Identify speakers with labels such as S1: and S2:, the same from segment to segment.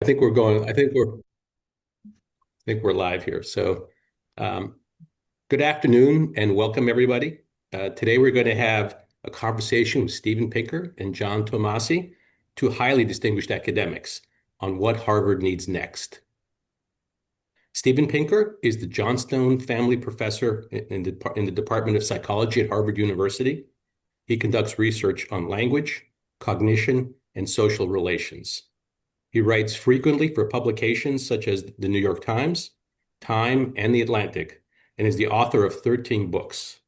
S1: think we're going, I think we're live here. So, um, good afternoon and welcome everybody. Today we're going to have a conversation with Steven Pinker and John Tomasi, two highly distinguished academics, on what Harvard needs next. Steven Pinker is the Johnstone Family Professor in the Department of Psychology at Harvard University. He conducts research on language, cognition, and social relations. He writes frequently for publications such as the New York Times, Time, and The Atlantic, and is the author of 13 books.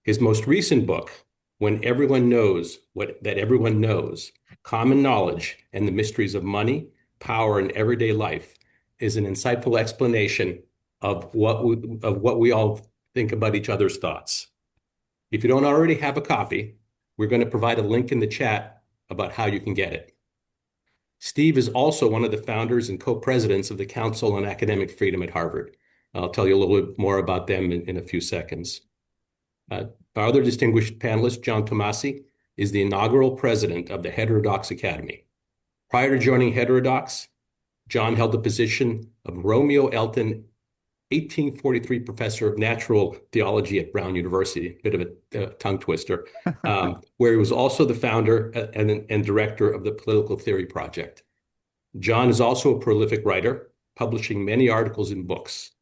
S1: His most recent book, When Everyone Knows That Everyone Knows, Common Knowledge and the Mysteries of Money, Power, and Everyday Life, is an insightful explanation of what we all think about each other's thoughts. If you don't already have a copy, we're going to provide a link in the chat about how you can get it. Steve is also one of the founders and co-presidents of the Council on Academic Freedom at Harvard. I'll tell you a little bit more about them in a few seconds. Our other distinguished panelist, John Tomasi, is the inaugural president of the Heterodox Academy. Prior to joining Heterodox, John held the position of Romeo Elton 1843 professor of natural theology at Brown University, bit of a tongue twister, where he was also the founder and director of the Political Theory Project. John is also a prolific writer, publishing many articles and books.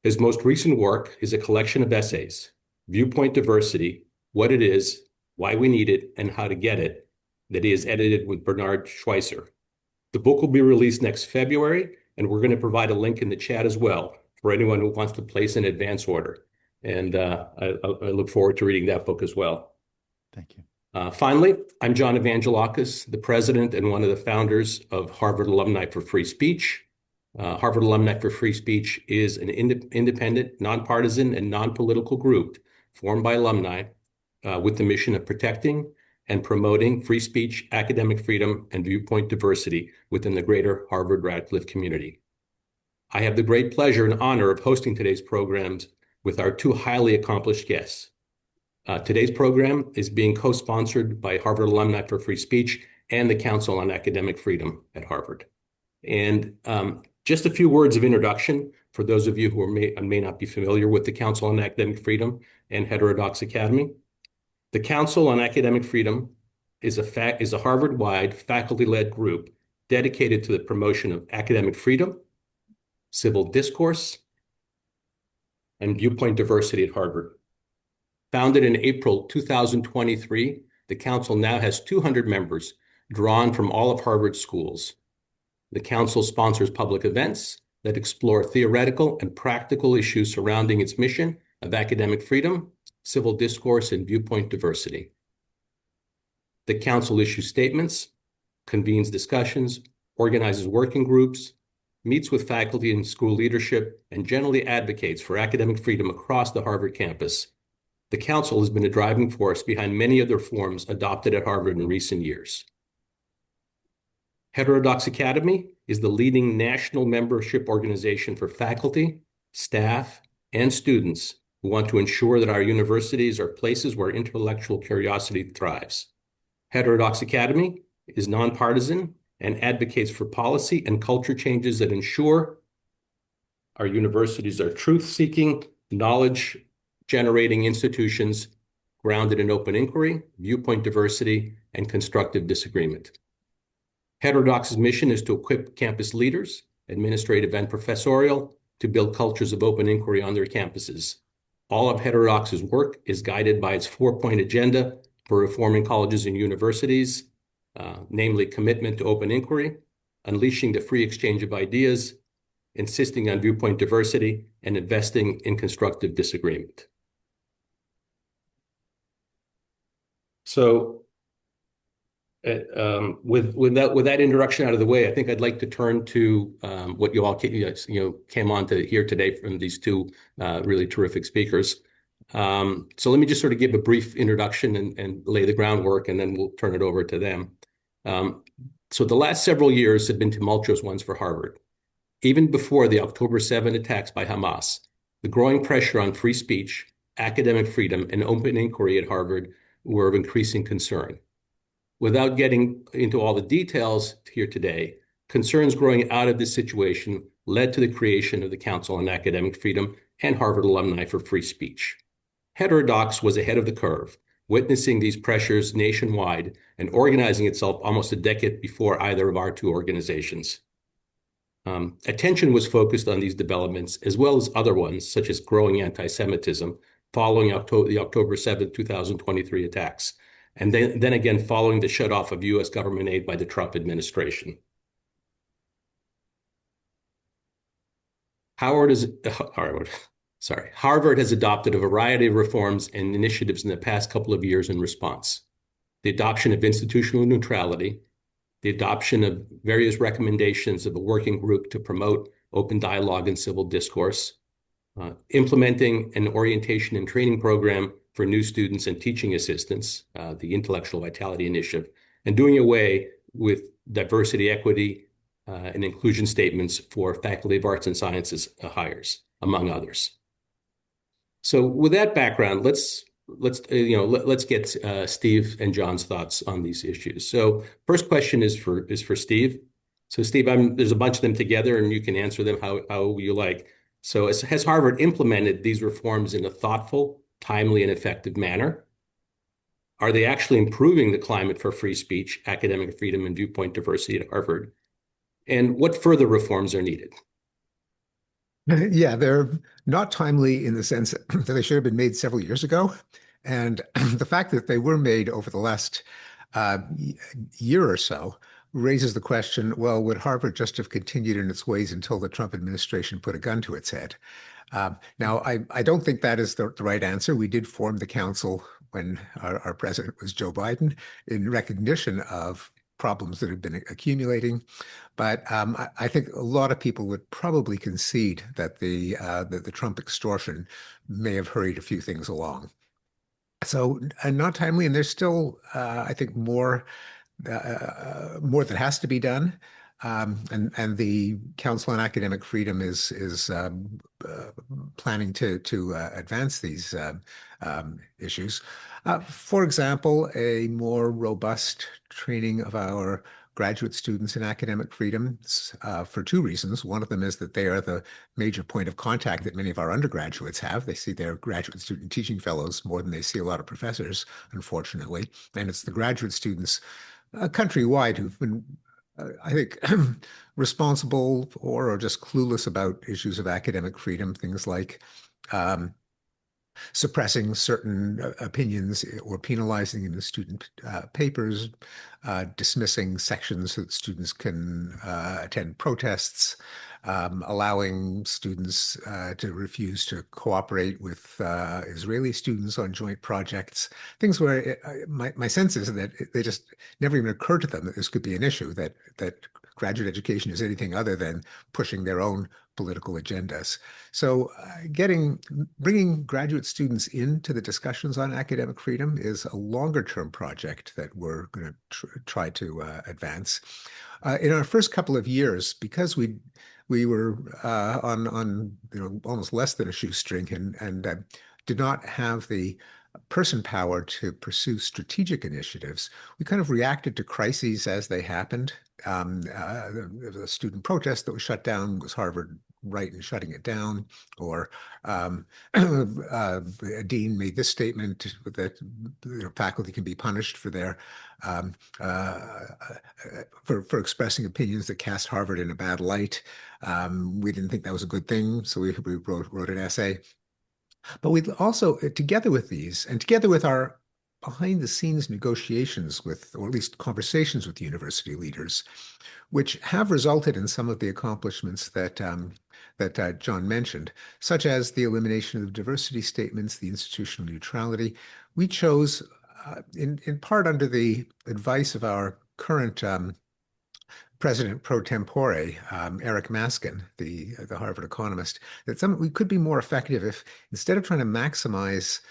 S1: His most recent work is a collection of essays, Viewpoint Diversity, What It Is, Why We Need It, and How to Get It, that he has edited with Bernard Schweitzer. The book will be released next February, and we're going to provide a link in the chat as well for anyone who wants to place an advance order. And I look forward to reading that book as well.
S2: Thank you.
S1: Finally, I'm John Evangelakis, the president and one of the founders of Harvard Alumni for Free Speech. Harvard Alumni for Free Speech is an independent, nonpartisan, and non-political group formed by alumni with the mission of protecting and promoting free speech, academic freedom, and viewpoint diversity within the greater Harvard-Radcliffe community. I have the great pleasure and honor of hosting today's programs with our two highly accomplished guests. Today's program is being co-sponsored by Harvard Alumni for Free Speech and the Council on Academic Freedom at Harvard. And just a few words of introduction for those of you who may not be familiar with the Council on Academic Freedom and Heterodox Academy. The Council on Academic Freedom is a Harvard-wide faculty-led group dedicated to the promotion of academic freedom, civil discourse, and viewpoint diversity at Harvard. Founded in April 2023, the Council now has 200 members drawn from all of Harvard's schools. The Council sponsors public events that explore theoretical and practical issues surrounding its mission of academic freedom, civil discourse, and viewpoint diversity. The Council issues statements, convenes discussions, organizes working groups, meets with faculty and school leadership, and generally advocates for academic freedom across the Harvard campus. The Council has been a driving force behind many of the reforms adopted at Harvard in recent years. Heterodox Academy is the leading national membership organization for faculty, staff, and students who want to ensure that our universities are places where intellectual curiosity thrives. Heterodox Academy is nonpartisan and advocates for policy and culture changes that ensure our universities are truth-seeking, knowledge-generating institutions grounded in open inquiry, viewpoint diversity, and constructive disagreement. Heterodox's mission is to equip campus leaders, administrative and professorial, to build cultures of open inquiry on their campuses. All of Heterodox's work is guided by its four-point agenda for reforming colleges and universities, namely commitment to open inquiry, unleashing the free exchange of ideas, insisting on viewpoint diversity, and investing in constructive disagreement. So with that introduction out of the way, I think I'd like to turn to what you all came on to hear today from these two really terrific speakers. So let me just sort of give a brief introduction and lay the groundwork, and then we'll turn it over to them. So the last several years have been tumultuous ones for Harvard. Even before the October 7 attacks by Hamas, the growing pressure on free speech, academic freedom, and open inquiry at Harvard were of increasing concern. Without getting into all the details here today, Concerns growing out of this situation led to the creation of the Council on Academic Freedom and Harvard Alumni for Free Speech. Heterodox was ahead of the curve, witnessing these pressures nationwide and organizing itself almost a decade before either of our two organizations. Attention was focused on these developments, as well as other ones, such as growing anti-Semitism, following the October 7th, 2023 attacks, and then again following the shutoff of U.S. government aid by the Trump administration. Harvard has adopted a variety of reforms and initiatives in the past couple of years in response. The adoption of institutional neutrality, the adoption of various recommendations of a working group to promote open dialogue and civil discourse, implementing an orientation and training program for new students and teaching assistants, the Intellectual Vitality Initiative, and doing away with diversity, equity, and inclusion statements for Faculty of Arts and Sciences hires, among others. So with that background, let's get Steve and John's thoughts on these issues. So first question is for Steve. So Steve, there's a bunch of them together, and you can answer them how you like. So has Harvard implemented these reforms in a thoughtful, timely, and effective manner? Are they actually improving the climate for free speech, academic freedom, and viewpoint diversity at Harvard? And what further reforms are needed?
S2: Yeah, they're not timely in the sense that they should have been made several years ago. And the fact that they were made over the last year or so raises the question, well, would Harvard just have continued in its ways until the Trump administration put a gun to its head? Now, I don't think that is the right answer. We did form the council when our president was Joe Biden in recognition of problems that have been accumulating. But I think a lot of people would probably concede that the Trump extortion may have hurried a few things along. So not timely, and there's still, I think, more that has to be done. And the Council on Academic Freedom is planning to advance these issues. For example, a more robust training of our graduate students in academic freedom for two reasons. One of them is that they are the major point of contact that many of our undergraduates have. They see their graduate student teaching fellows more than they see a lot of professors, unfortunately. And it's the graduate students countrywide who've been I think, responsible or just clueless about issues of academic freedom, things like suppressing certain opinions or penalizing in the student papers, dismissing sections so that students can attend protests, allowing students to refuse to cooperate with Israeli students on joint projects, things where my sense is that they just never even occurred to them that this could be an issue, that graduate education is anything other than pushing their own political agendas. So bringing graduate students into the discussions on academic freedom is a longer-term project that we're going to try to advance. In our first couple of years, because we were on almost less than a shoestring and did not have the person power to pursue strategic initiatives, we kind of reacted to crises as they happened. There was a student protest that was shut down. Was Harvard right in shutting it down? Or a dean made this statement that faculty can be punished for their for expressing opinions that cast Harvard in a bad light. We didn't think that was a good thing, so we wrote an essay. But we also, together with these, and together with our behind-the-scenes negotiations with, or at least conversations with university leaders, which have resulted in some of the accomplishments that John mentioned, such as the elimination of diversity statements, the institutional neutrality. We chose, in part under the advice of our current President pro tempore, Eric Maskin, the Harvard economist, that we could be more effective if, instead of trying to maximize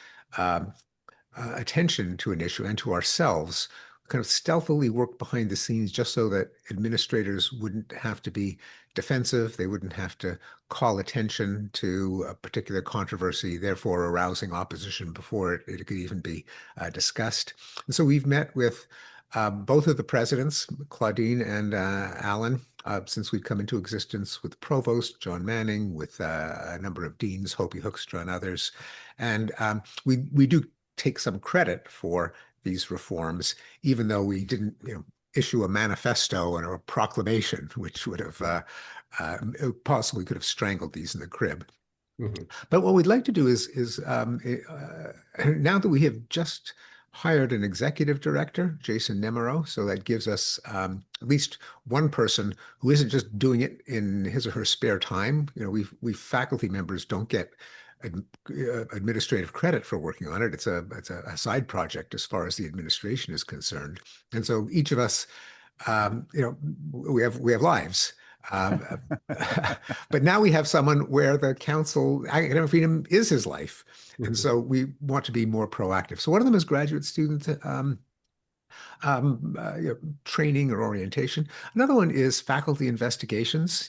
S2: attention to an issue and to ourselves, kind of stealthily work behind the scenes just so that administrators wouldn't have to be defensive, they wouldn't have to call attention to a particular controversy, therefore arousing opposition before it could even be discussed. And so we've met with both of the presidents, Claudine and Alan, since we've come into existence with Provost John Manning, with a number of deans, Hopi Hoekstra and others. And we do take some credit for these reforms, even though we didn't, issue a manifesto and a proclamation, which would have possibly could have strangled these in the crib.
S1: Mhm.
S2: But what we'd like to do is now that we have just hired an executive director, Jason Nemero, so that gives us at least one person who isn't just doing it in his or her spare time. We faculty members don't get ad, administrative credit for working on it. It's a side project as far as the administration is concerned, and so each of us, we have lives. Um, but now we have someone where the council, academic freedom is his life. And
S1: Mhm.
S2: so we want to be more proactive. So one of them is graduate student training or orientation. Another one is faculty investigations.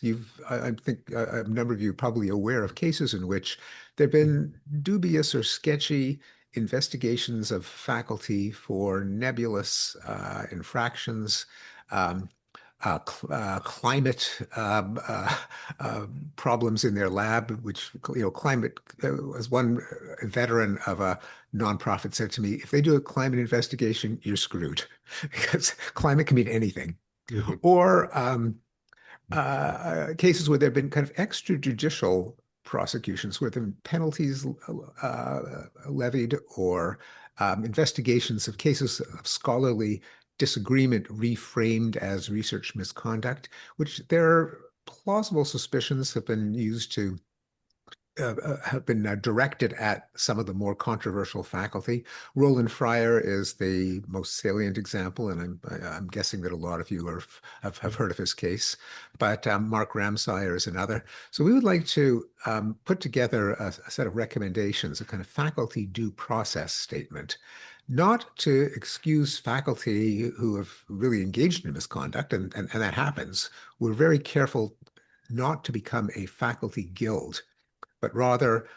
S2: I think a number of you are probably aware of cases in which there have been dubious or sketchy investigations of faculty for nebulous infractions. Um, Climate problems in their lab, which, climate, as one veteran of a nonprofit said to me, if they do a climate investigation, you're screwed because climate can mean anything.
S1: Mhm.
S2: Or cases where there have been kind of extrajudicial prosecutions where there have been penalties levied or investigations of cases of scholarly disagreement reframed as research misconduct, which there are plausible suspicions have been used to have been directed at some of the more controversial faculty. Roland Fryer is the most salient example, and I'm guessing that a lot of you have heard of his case. But Mark Ramsire is another. So we would like to put together a set of recommendations, a kind of faculty due process statement, not to excuse faculty who have really engaged in misconduct, and that happens. We're very careful not to become a faculty guild, but rather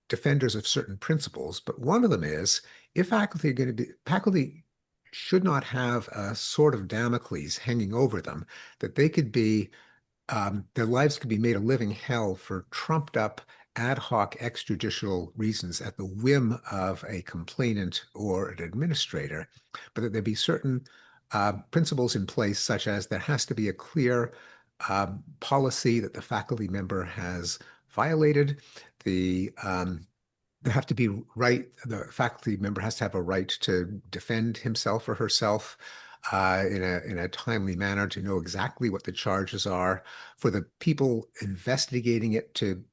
S2: defenders of certain principles. But one of them is if faculty should not have a sword of Damocles hanging over them, that they could be, their lives could be made a living hell for trumped up ad hoc extrajudicial reasons at the whim of a complainant or an administrator, but that there be certain principles in place, such as there has to be a clear policy that the faculty member has violated. There have to be right, the faculty member has to have a right to defend himself or herself in a timely manner, to know exactly what the charges are, for the people investigating it to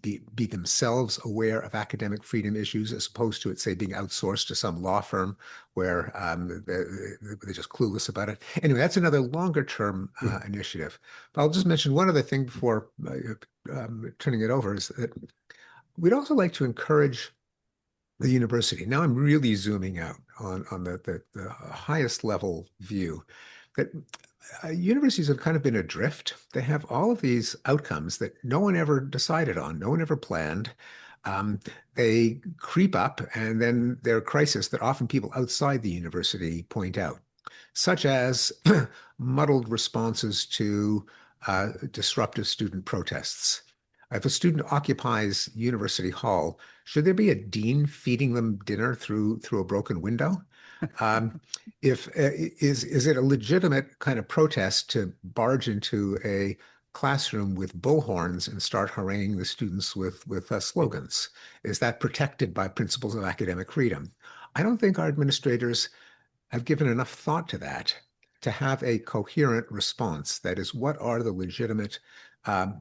S2: be themselves aware of academic freedom issues, as opposed to it, say, being outsourced to some law firm where they're just clueless about it. Anyway, that's another longer term
S1: Mhm.
S2: initiative. But I'll just mention one other thing before turning it over, is that we'd also like to encourage the university. Now I'm really zooming out on the highest level view, that universities have kind of been adrift. They have all of these outcomes that no one ever decided on, no one ever planned. Um, they creep up, and then there are crises that often people outside the university point out, such as muddled responses to disruptive student protests. If a student occupies University Hall, should there be a dean feeding them dinner through a broken window? Um, if is it a legitimate kind of protest to barge into a classroom with bullhorns and start haranguing the students with slogans? Is that protected by principles of academic freedom? I don't think our administrators have given enough thought to that to have a coherent response. That is, what are the legitimate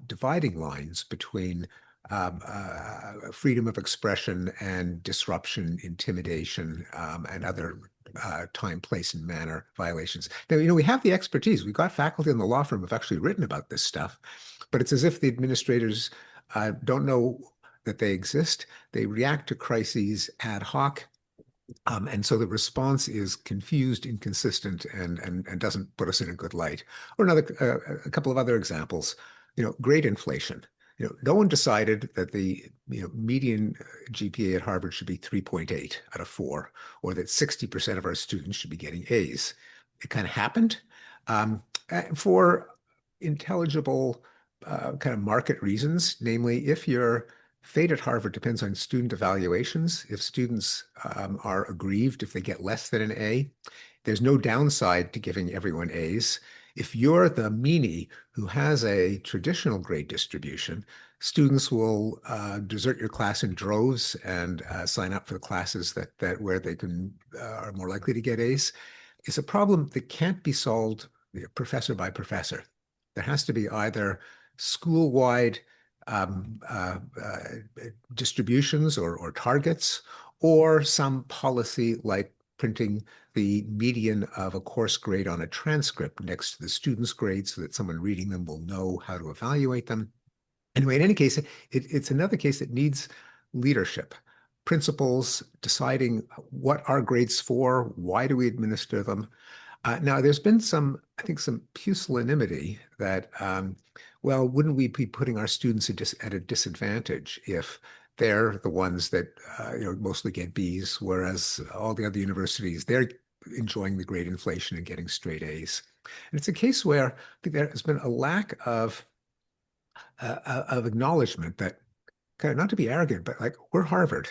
S2: dividing lines between freedom of expression and disruption, intimidation, and other time, place, and manner violations. Now, we have the expertise. We've got faculty in the law firm who've actually written about this stuff, but it's as if the administrators don't know that they exist. They react to crises ad hoc, and so the response is confused, inconsistent, and doesn't put us in a good light. Or a couple of other examples. Grade inflation. No one decided that the median GPA at Harvard should be 3.8 out of 4, or that 60% of our students should be getting A's. It kind of happened. For intelligible kind of market reasons. Namely, if your fate at Harvard depends on student evaluations, if students are aggrieved if they get less than an A, there's no downside to giving everyone A's. If you're the meanie who has a traditional grade distribution, students will desert your class in droves and sign up for the classes that where they can are more likely to get A's. It's a problem that can't be solved professor by professor. There has to be either school-wide um, uh, uh, distributions or targets, or some policy like printing the median of a course grade on a transcript next to the student's grade so that someone reading them will know how to evaluate them. Anyway, in any case, it's another case that needs leadership, principals deciding what are grades for, why do we administer them. Now, there's been some, I think, some pusillanimity that, well, wouldn't we be putting our students at a disadvantage if they're the ones that, mostly get B's, whereas all the other universities, they're enjoying the grade inflation and getting straight A's. And it's a case where I think there has been a lack of acknowledgement that kind of not to be arrogant, but like we're Harvard.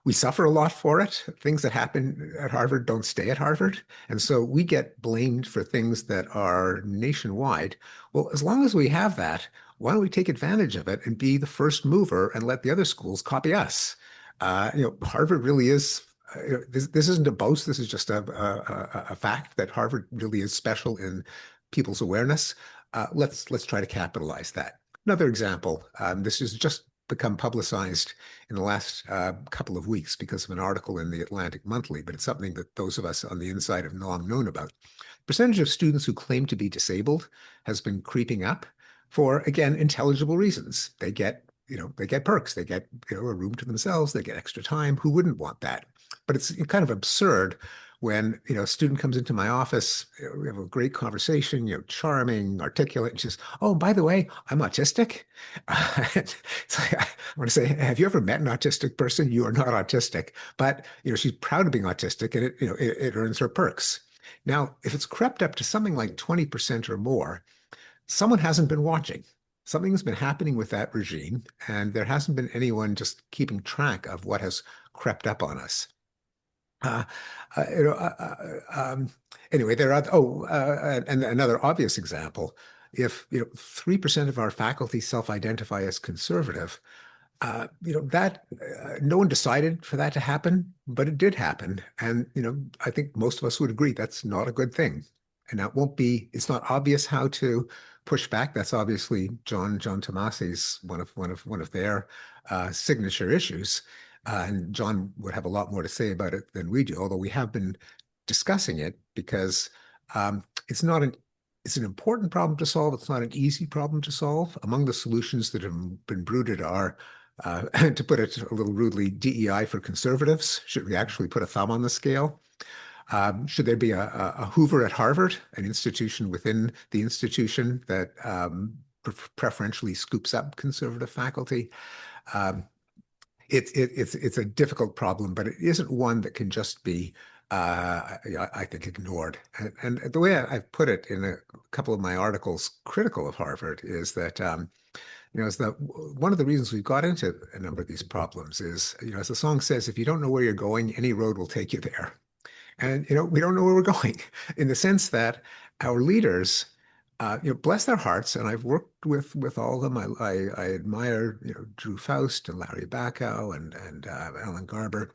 S2: We suffer a lot for it. Things that happen at Harvard don't stay at Harvard. And so we get blamed for things that are nationwide. Well, as long as we have that, why don't we take advantage of it and be the first mover and let the other schools copy us? Harvard really is. This isn't a boast. This is just a fact that Harvard really is special in people's awareness. Let's try to capitalize that. Another example, this has just become publicized in the last couple of weeks because of an article in the Atlantic Monthly, but it's something that those of us on the inside have long known about. Percentage of students who claim to be disabled has been creeping up for, again, intelligible reasons. They get perks, they get, a room to themselves, they get extra time. Who wouldn't want that? But it's kind of absurd when a student comes into my office, we have a great conversation, charming, articulate, and she's, oh, by the way, I'm autistic. It's like, I want to say, have you ever met an autistic person? You are not autistic, but she's proud of being autistic, and it earns her perks. Now, if it's crept up to something like 20% or more, someone hasn't been watching. Something's been happening with that regime, and there hasn't been anyone just keeping track of what has crept up on us. Uh, uh, you know, uh, uh, um, anyway, and another obvious example, if 3% of our faculty self-identify as conservative, that no one decided for that to happen, but it did happen. And, I think most of us would agree that's not a good thing. And that won't be, it's not obvious how to push back. That's obviously John Tomasi's one of their signature issues. And John would have a lot more to say about it than we do, although we have been discussing it because it's not an it's an important problem to solve. It's not an easy problem to solve. Among the solutions that have been bruited are, to put it a little rudely, DEI for conservatives. Should we actually put a thumb on the scale? Should there be a Hoover at Harvard, an institution within the institution that preferentially scoops up conservative faculty? Um, it's a difficult problem, but it isn't one that can just be, I think, ignored. And the way I've put it in a couple of my articles critical of Harvard is that, is that one of the reasons we've got into a number of these problems is, as the song says, if you don't know where you're going, any road will take you there. And, we don't know where we're going in the sense that our leaders, bless their hearts, and I've worked with all of them. I admire, Drew Faust and Larry Bacow and Alan Garber,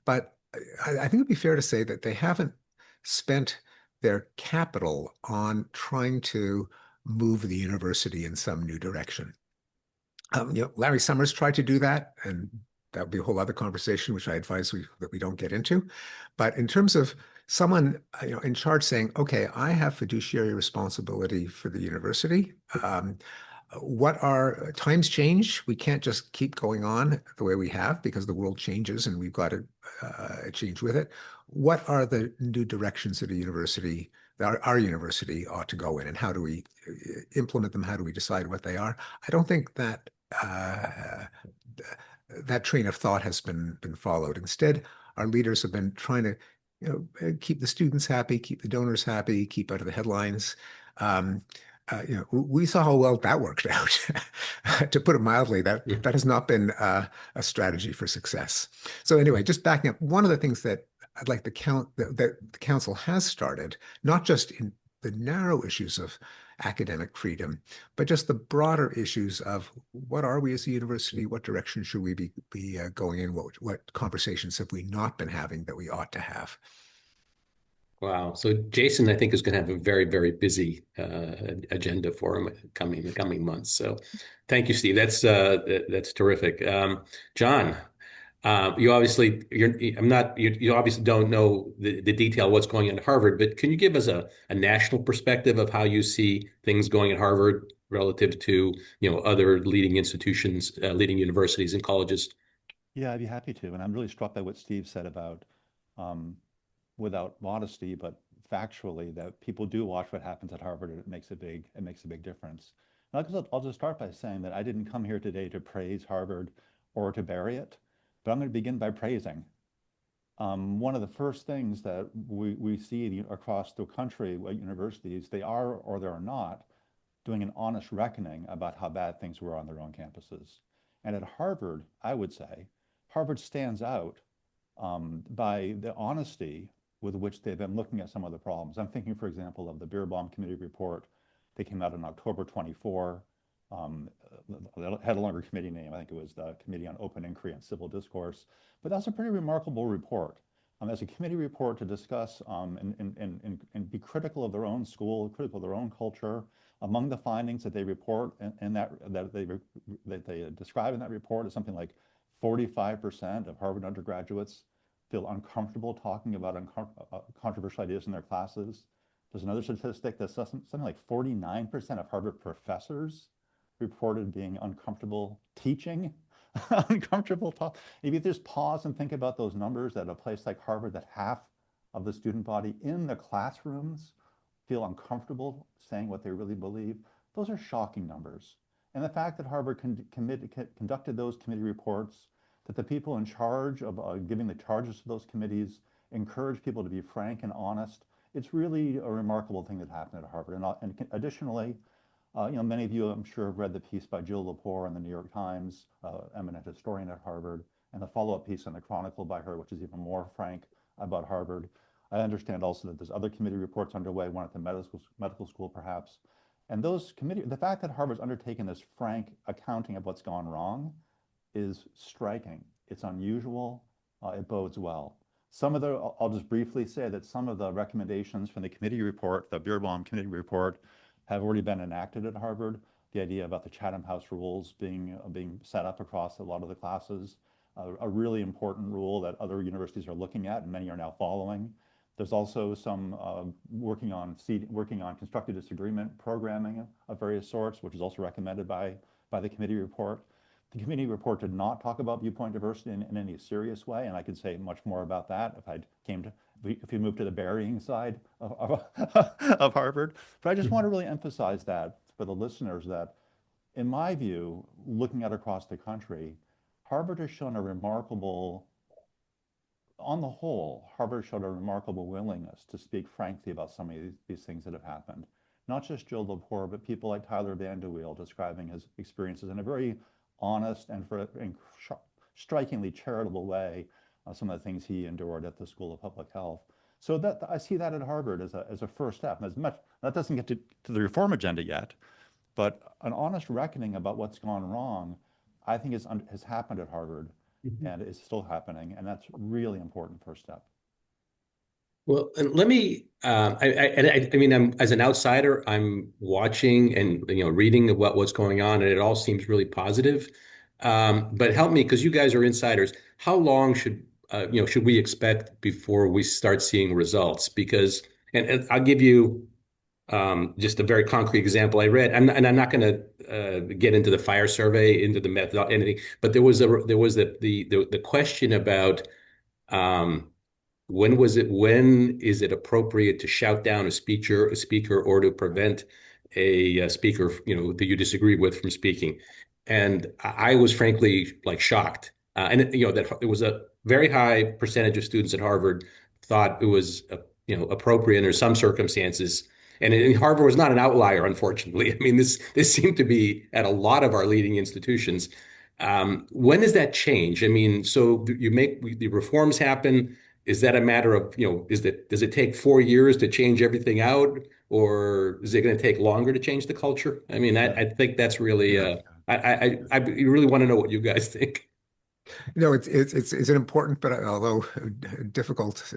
S2: but I think it'd be fair to say that they haven't spent their capital on trying to move the university in some new direction. Larry Summers tried to do that, and that would be a whole other conversation, which I advise that we don't get into. But in terms of someone in charge saying, okay, I have fiduciary responsibility for the university. What are times change? We can't just keep going on the way we have because the world changes and we've got to change with it. What are the new directions that our university ought to go in, and how do we implement them? How do we decide what they are? I don't think that that train of thought has been followed. Instead, our leaders have been trying to keep the students happy, keep the donors happy, keep out of the headlines. we saw how well that worked out. To put it mildly,
S1: Mm.
S2: that has not been a strategy for success. So anyway, just backing up, one of the things that I'd like to count that the council has started, not just in the narrow issues of academic freedom, but just the broader issues of what are we as a university? What direction should we be going in? What conversations have we not been having that we ought to have?
S1: Wow. So Jason, I think, is going to have a very, very busy agenda for him the coming months. So thank you, Steve. That's terrific. John, you obviously you obviously don't know the detail of what's going on at Harvard, but can you give us a national perspective of how you see things going at Harvard relative to, other leading institutions, leading universities and colleges?
S3: Yeah, I'd be happy to. And I'm really struck by what Steve said about, um, without modesty, but factually, that people do watch what happens at Harvard, and it makes a big difference. And I'll just start by saying that I didn't come here today to praise Harvard or to bury it, but I'm going to begin by praising. One of the first things that we see across the country at universities, they are or they're not doing an honest reckoning about how bad things were on their own campuses. And at Harvard, I would say, Harvard stands out by the honesty with which they've been looking at some of the problems. I'm thinking, for example, of the Beer Bomb Committee report that came out in October 24. It had a longer committee name. I think it was the Committee on Open Inquiry and Civil Discourse. But that's a pretty remarkable report. As a committee report to discuss and be critical of their own school, critical of their own culture. Among the findings that they report and that they describe in that report is something like 45% of Harvard undergraduates feel uncomfortable talking about controversial ideas in their classes. There's another statistic that says something like 49% of Harvard professors reported being uncomfortable teaching, uncomfortable talk. If you just pause and think about those numbers at a place like Harvard, that half of the student body in the classrooms feel uncomfortable saying what they really believe, those are shocking numbers. And the fact that Harvard conducted those committee reports, that the people in charge of giving the charges to those committees encourage people to be frank and honest, it's really a remarkable thing that happened at Harvard. And additionally, many of you, I'm sure, have read the piece by Jill Lepore in the New York Times, eminent historian at Harvard, and the follow-up piece in the Chronicle by her, which is even more frank about Harvard. I understand also that there's other committee reports underway, one at the medical school perhaps. And the fact that Harvard's undertaken this frank accounting of what's gone wrong is striking. It's unusual. It bodes well. I'll just briefly say that some of the recommendations from the committee report, the Beerbaum committee report, have already been enacted at Harvard. The idea about the Chatham House rules being set up across a lot of the classes, a really important rule that other universities are looking at and many are now following. There's also some working on constructive disagreement programming of various sorts, which is also recommended by the committee report. The committee report did not talk about viewpoint diversity in any serious way, and I could say much more about that if you move to the burying side of Harvard. But I just want to really emphasize that for the listeners that, in my view, looking at across the country, Harvard has shown a remarkable on the whole, Harvard showed a remarkable willingness to speak frankly about some of these things that have happened. Not just Jill Lepore, but people like Tyler Vanderweel describing his experiences in a very honest and strikingly charitable way, some of the things he endured at the School of Public Health. So that I see that at Harvard as a first step. And that doesn't get to the reform agenda yet, but an honest reckoning about what's gone wrong, I think has happened at Harvard. And it's still happening, and that's really important first step.
S1: Well, and let me. I mean, as an outsider, I'm watching and reading about what's going on, and it all seems really positive. But help me, because you guys are insiders. How long should we expect before we start seeing results? Because, and I'll give you just a very concrete example. And I'm not going to get into the fire survey, into the method, anything. But there was the question about. When is it appropriate to shout down a speaker, or to prevent a speaker, that you disagree with from speaking? And I was frankly like shocked. And that it was a very high percentage of students at Harvard thought it was, appropriate under some circumstances. And Harvard was not an outlier, unfortunately. I mean, this seemed to be at a lot of our leading institutions. When does that change? I mean, so you make the reforms happen. Is that a matter of, does it take 4 years to change everything out, or is it going to take longer to change the culture? I mean, I think that's really,
S2: Yeah.
S1: I really want to know what you guys think.
S2: No, it's an important but although difficult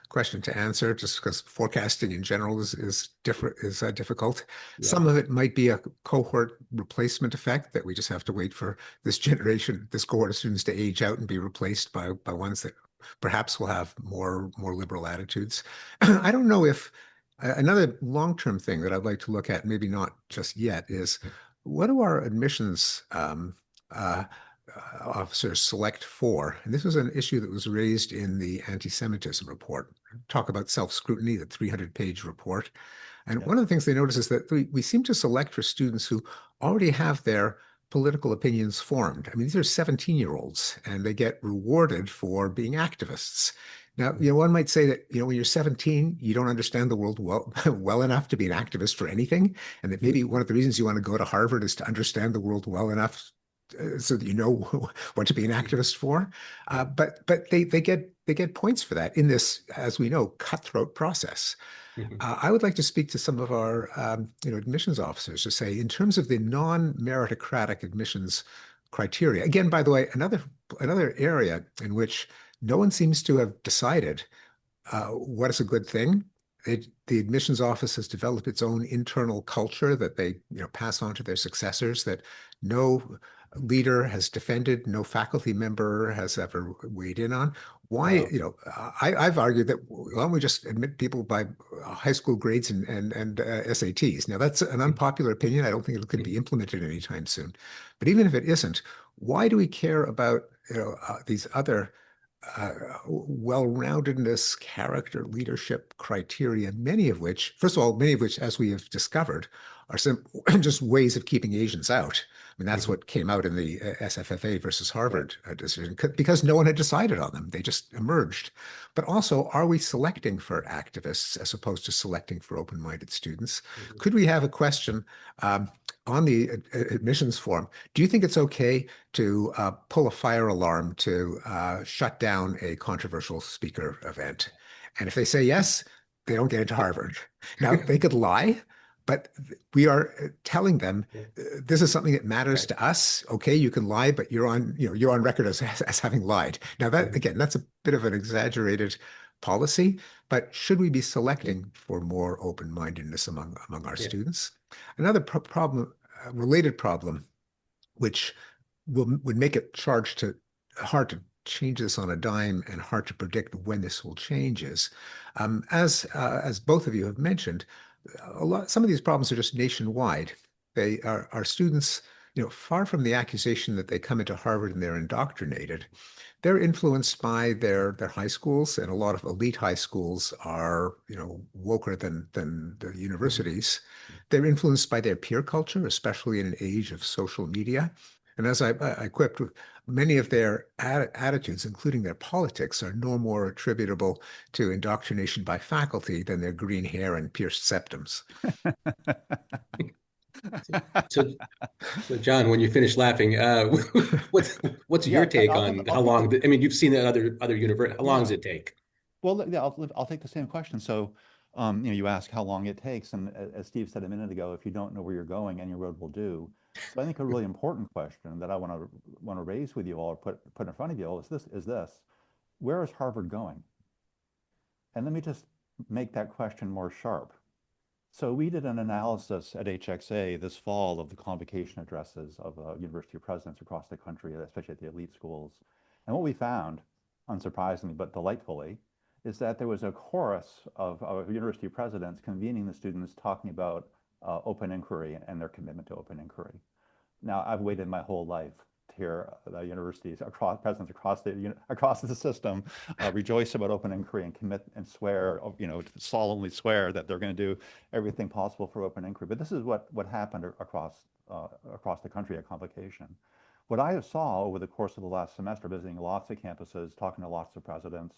S2: question to answer, just because forecasting in general is different is difficult.
S1: Yeah.
S2: Some of it might be a cohort replacement effect that we just have to wait for this generation, this cohort of students to age out and be replaced by ones that perhaps will have more liberal attitudes. I don't know if another long-term thing that I'd like to look at, maybe not just yet, is what do our admissions uh, officers select for? And this was an issue that was raised in the anti-Semitism report. Talk about self-scrutiny, the 300-page report. And
S3: Yep.
S2: one of the things they notice is that we seem to select for students who already have their political opinions formed. I mean, these are 17-year-olds, and they get rewarded for being activists. Now, one might say that, when you're 17, you don't understand the world well enough to be an activist for anything, and that maybe one of the reasons you want to go to Harvard is to understand the world well enough so that you know what to be an activist for. But they get points for that in this, as we know, cutthroat process.
S1: Mhm.
S2: I would like to speak to some of our admissions officers to say, in terms of the non-meritocratic admissions criteria. Again, by the way, another area in which no one seems to have decided what is a good thing. The admissions office has developed its own internal culture that they pass on to their successors, that no leader has defended, no faculty member has ever weighed in on. Why,
S1: Wow.
S2: I've argued that why don't we just admit people by high school grades and SATs? Now, that's an unpopular opinion. I don't think it could be implemented anytime soon. But even if it isn't, why do we care about these other uh, well-roundedness, character, leadership criteria, many of which, as we have discovered, are some just ways of keeping Asians out. I mean, that's
S1: Mhm.
S2: what came out in the SFFA versus
S1: Right.
S2: Harvard decision, because no one had decided on them. They just emerged. But also, are we selecting for activists as opposed to selecting for open-minded students?
S1: Mhm.
S2: Could we have a question on the admissions form? Do you think it's okay to pull a fire alarm to shut down a controversial speaker event? And if they say yes, they don't get into Harvard. Now, they could lie, but we are telling them
S1: Yeah.
S2: this is something that matters
S1: Right.
S2: to us. Okay, you can lie, but you're on record as having lied. Now, that
S1: Mhm.
S2: again, that's a bit of an exaggerated policy, but should we be
S1: Yeah.
S2: selecting for more open-mindedness among our
S1: Yeah.
S2: students? Another problem, related problem, which would make it hard to change this on a dime and hard to predict when this will change is, as both of you have mentioned, some of these problems are just nationwide. They are our students, far from the accusation that they come into Harvard and they're indoctrinated. They're influenced by their high schools, and a lot of elite high schools are, woker than the
S1: Mhm.
S2: universities. They're influenced by their peer culture, especially in an age of social media. And as I quipped, many of their attitudes, including their politics, are no more attributable to indoctrination by faculty than their green hair and pierced septums.
S1: So, so John, when you finish laughing, what's what's
S3: Yeah,
S1: your take on
S3: I'll
S1: how
S3: take the
S1: long? I mean, you've seen the other university. How long does
S3: yeah.
S1: it take?
S3: Well, yeah, I'll take the same question. So, you ask how long it takes, and as Steve said a minute ago, if you don't know where you're going, any road will do. So, I think a really important question that I want to raise with you all, or put in front of you all, is this: where is Harvard going? And let me just make that question more sharp. So, we did an analysis at HXA this fall of the convocation addresses of university presidents across the country, especially at the elite schools. And what we found, unsurprisingly but delightfully, is that there was a chorus of university presidents convening the students talking about open inquiry and their commitment to open inquiry. Now, I've waited my whole life to hear the universities presidents across the system rejoice about open inquiry and commit and swear, solemnly swear that they're going to do everything possible for open inquiry. But this is what happened across the country at convocation. What I saw over the course of the last semester, visiting lots of campuses, talking to lots of presidents,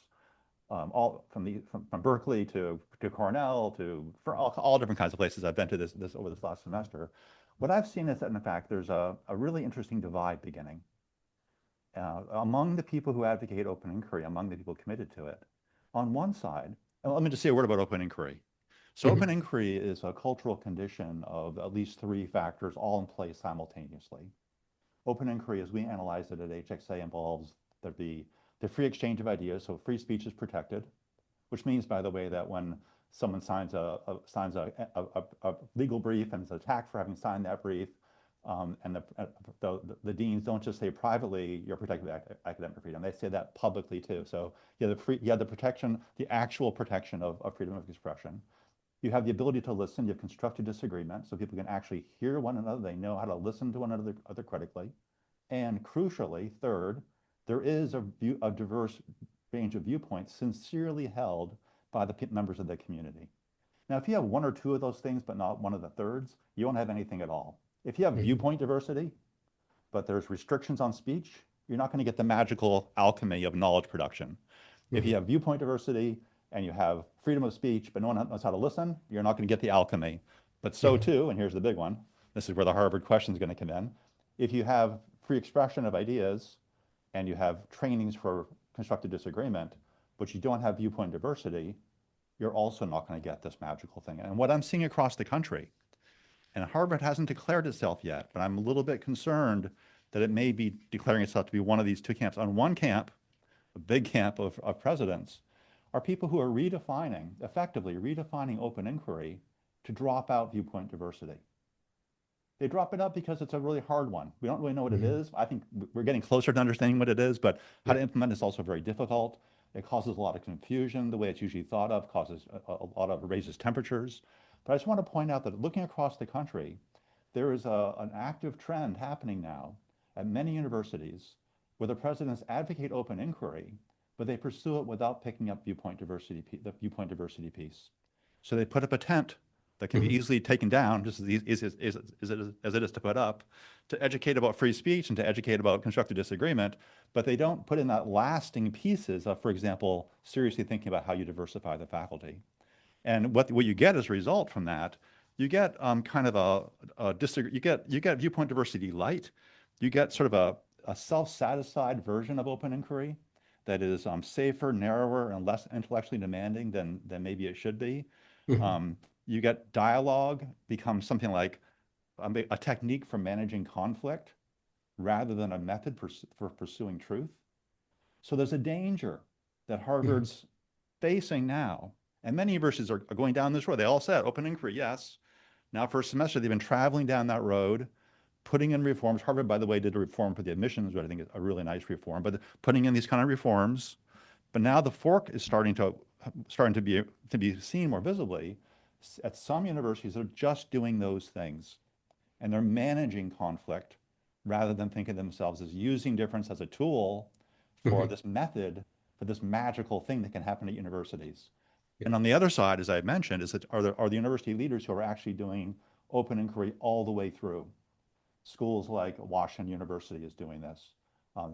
S3: all from Berkeley to Cornell for all different kinds of places. I've been to this over this last semester. What I've seen is that, in fact, there's a really interesting divide beginning among the people who advocate open inquiry, among the people committed to it. On one side, and let me just say a word about open inquiry. So open inquiry is a cultural condition of at least 3 factors all in place simultaneously. Open inquiry, as we analyze it at HXA, involves the free exchange of ideas, so free speech is protected, which means, by the way, that when someone signs a legal brief and is attacked for having signed that brief, and the deans don't just say privately, you're protected academic freedom. They say that publicly too. So you have the protection, the actual protection of freedom of expression. You have the ability to listen. You have constructive disagreement, so people can actually hear one another. They know how to listen to one another critically. And crucially, third, there is a diverse range of viewpoints sincerely held by the members of the community. Now, if you have 1 or 2 of those things, but not one of the thirds, you won't have anything at all. If you have viewpoint diversity, but there's restrictions on speech, you're not going to get the magical alchemy of knowledge production. If you have viewpoint diversity and you have freedom of speech, but no one knows how to listen, you're not going to get the alchemy. But so too, and here's the big one, this is where the Harvard question is going to come in. If you have free expression of ideas and you have trainings for constructive disagreement, but you don't have viewpoint diversity, you're also not going to get this magical thing. And what I'm seeing across the country, and Harvard hasn't declared itself yet, but I'm a little bit concerned that it may be declaring itself to be one of these 2 camps. On one camp, a big camp of presidents, are people who are effectively redefining open inquiry to drop out viewpoint diversity. They drop it up because it's a really hard one. We don't really know what it is. I think we're getting closer to understanding what it is, but how to implement is also very difficult. It causes a lot of confusion. The way it's usually thought of raises temperatures. But I just want to point out that looking across the country, there is an active trend happening now at many universities where the presidents advocate open inquiry, but they pursue it without picking up the viewpoint diversity piece. So they put up a tent that can be easily taken down, just as easy as it is to put up, to educate about free speech and to educate about constructive disagreement, but they don't put in that lasting pieces of, for example, seriously thinking about how you diversify the faculty. And what you get as a result from that, you get kind of you get viewpoint diversity light. You get sort of a self-satisfied version of open inquiry that is safer, narrower, and less intellectually demanding than maybe it should be. You get dialogue becomes something like a technique for managing conflict rather than a method for pursuing truth. So there's a danger that Harvard's facing now. And many universities are going down this road. They all said open inquiry, yes. Now, for a semester, they've been traveling down that road, putting in reforms. Harvard, by the way, did a reform for the admissions, which I think is a really nice reform, but putting in these kind of reforms. But now the fork is starting to be seen more visibly. At some universities, they're just doing those things, and they're managing conflict rather than thinking of themselves as using difference as a tool for this method, for this magical thing that can happen at universities. And on the other side, as I mentioned, are the university leaders who are actually doing open inquiry all the way through. Schools like Washington University is doing this.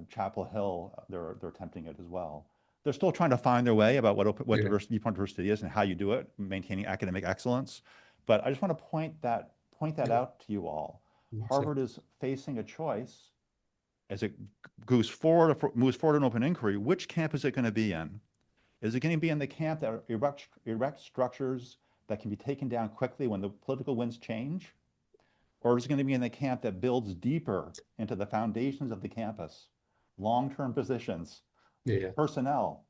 S3: Chapel Hill, they're attempting it as well. They're still trying to find their way about what viewpoint diversity is and how you do it, maintaining academic excellence. But I just want to point that out to you all. Harvard is facing a choice as it moves forward in open inquiry. Which camp is it going to be in? Is it going to be in the camp that erect structures that can be taken down quickly when the political winds change? Or is it going to be in the camp that builds deeper into the foundations of the campus, long-term positions, personnel?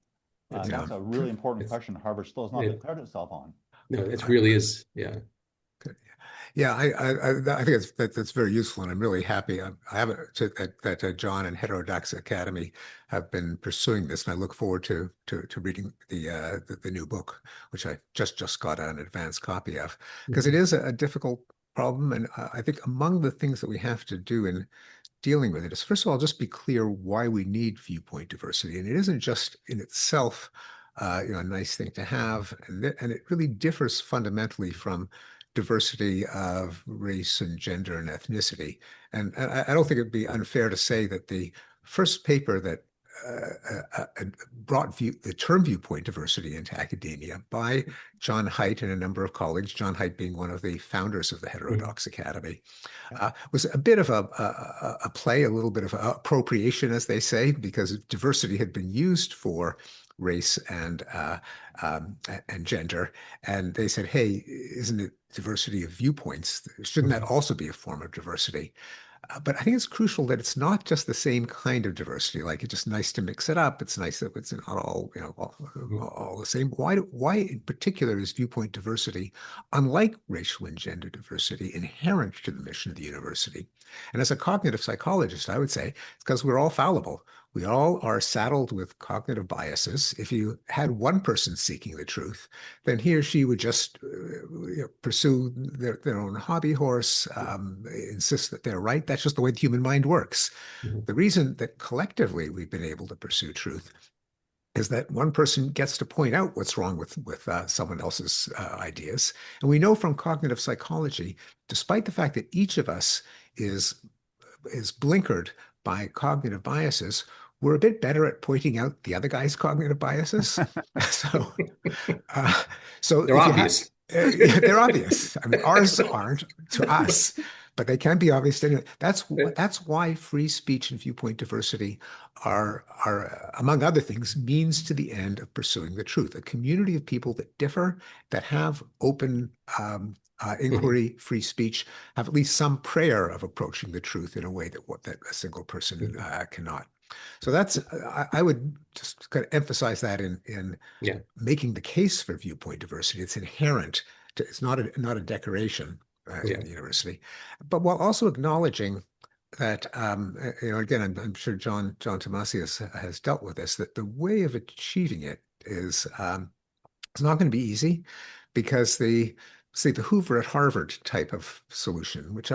S3: That's a really important question Harvard still has not declared itself on.
S1: No, it really is. Yeah.
S2: Yeah, I think that's very useful, and I'm really happy. I have that John and Heterodox Academy have been pursuing this, and I look forward to reading the new book, which I just got an advanced copy of, because it is a difficult problem, and I think among the things that we have to do in dealing with it is, first of all, just be clear why we need viewpoint diversity, and it isn't just in itself, a nice thing to have, and it really differs fundamentally from diversity of race and gender and ethnicity. And I don't think it'd be unfair to say that the first paper that brought the term viewpoint diversity into academia by John Haidt and a number of colleagues, John Haidt being one of the founders of the
S1: Mhm.
S2: Heterodox Academy.
S3: Yeah.
S2: Was a bit of a play, a little bit of appropriation, as they say, because diversity had been used for race and gender. And they said, hey, isn't it diversity of viewpoints? Shouldn't that
S1: Mhm.
S2: also be a form of diversity? But I think it's crucial that it's not just the same kind of diversity. Like it's just nice to mix it up. It's nice that it's not all,
S1: Mhm.
S2: all the same. Why in particular is viewpoint diversity, unlike racial and gender diversity, inherent to the mission of the university? And as a cognitive psychologist, I would say it's because we're all fallible. We all are saddled with cognitive biases. If you had one person seeking the truth, then he or she would just pursue their own hobby horse, insist that they're right. That's just the way the human mind works.
S1: Mhm.
S2: The reason that collectively we've been able to pursue truth is that one person gets to point out what's wrong with someone else's ideas. And we know from cognitive psychology, despite the fact that each of us is blinkered by cognitive biases, we're a bit better at pointing out the other guy's cognitive biases. So, uh, so
S1: They're
S2: if you have,
S1: obvious.
S2: yeah, they're obvious. I mean, ours aren't to us, but they can be obvious to anyone. That's why free speech and viewpoint diversity are among other things means to the end of pursuing the truth. A community of people that differ, that have open
S1: Mhm.
S2: inquiry, free speech, have at least some prayer of approaching the truth in a way that a single person
S1: Mhm.
S2: cannot. So that's I would just kind of emphasize that in
S1: Yeah.
S2: making the case for viewpoint diversity. It's inherent. It's not a decoration in
S1: Yeah.
S2: the university, but while also acknowledging that again, I'm sure John Tomasi has dealt with this. That the way of achieving it is it's not going to be easy because the Hoover at Harvard type of solution, which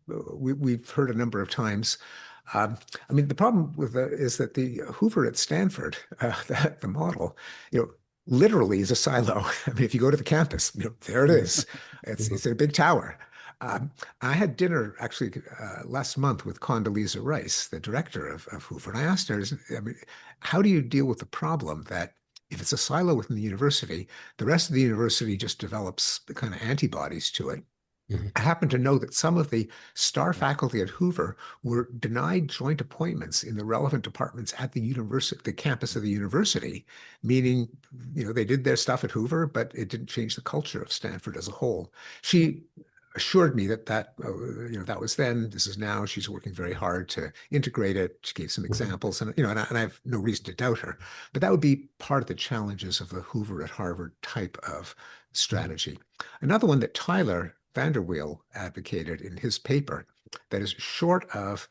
S2: we've heard a number of times. I mean, the problem with that is that the Hoover at Stanford, the model, literally is a silo. I mean, if you go to the campus, there it is. It's
S1: Mhm.
S2: a big tower. Um, I had dinner actually last month with Condoleezza Rice, the director of Hoover, and I asked her, I mean, how do you deal with the problem that if it's a silo within the university, the rest of the university just develops the kind of antibodies to it?
S1: Mhm.
S2: I happen to know that some of the star faculty at Hoover were denied joint appointments in the relevant departments at the university, the campus of the university, meaning, they did their stuff at Hoover, but it didn't change the culture of Stanford as a whole. She assured me that was then, this is now. She's working very hard to integrate it. She gave some
S1: Mhm.
S2: examples, and I have no reason to doubt her. But that would be part of the challenges of the Hoover at Harvard type of
S1: Mhm.
S2: strategy. Another one that Tyler Vanderweel advocated in his paper that is short of